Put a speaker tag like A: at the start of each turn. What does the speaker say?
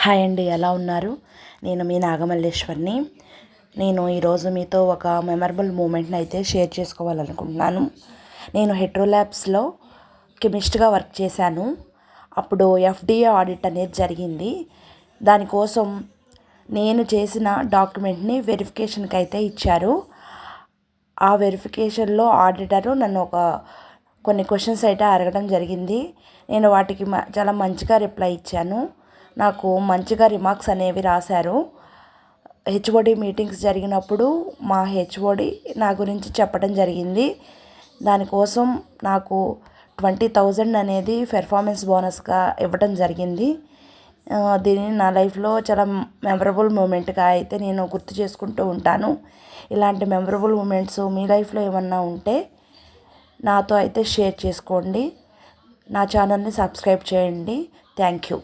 A: Hi అండి, ఎలా ఉన్నారు? నేను మీ నాగమల్లేశ్వర్ని. నేను ఈరోజు మీతో ఒక మెమరబుల్ మూమెంట్ని అయితే షేర్ చేసుకోవాలనుకుంటున్నాను. నేను హెట్రో ల్యాబ్స్లో కెమిస్ట్గా వర్క్ చేశాను. అప్పుడు ఎఫ్డిఏ ఆడిట్ అనేది జరిగింది. దానికోసం నేను చేసిన డాక్యుమెంట్ని వెరిఫికేషన్కి అయితే ఇచ్చారు. ఆ వెరిఫికేషన్లో ఆడిటరు నన్ను కొన్ని క్వశ్చన్స్ అయితే అడగడం జరిగింది. నేను వాటికి చాలా మంచిగా రిప్లై ఇచ్చాను. నాకు మంచిగా రిమార్క్స్ అనేవి రాశారు. హెచ్ఓడి మీటింగ్స్ జరిగినప్పుడు మా హెచ్ఓడి నా గురించి చెప్పడం జరిగింది. దానికోసం నాకు 20,000 అనేది పెర్ఫార్మెన్స్ బోనస్గా ఇవ్వడం జరిగింది. దీనిని నా లైఫ్లో చాలా మెమరబుల్ మూమెంట్గా అయితే నేను గుర్తు చేసుకుంటూ ఉంటాను. ఇలాంటి మెమరబుల్ మూమెంట్స్ మీ లైఫ్లో ఏమన్నా ఉంటే నాతో అయితే షేర్ చేసుకోండి. నా ఛానల్ని సబ్స్క్రైబ్ చేయండి. Thank you.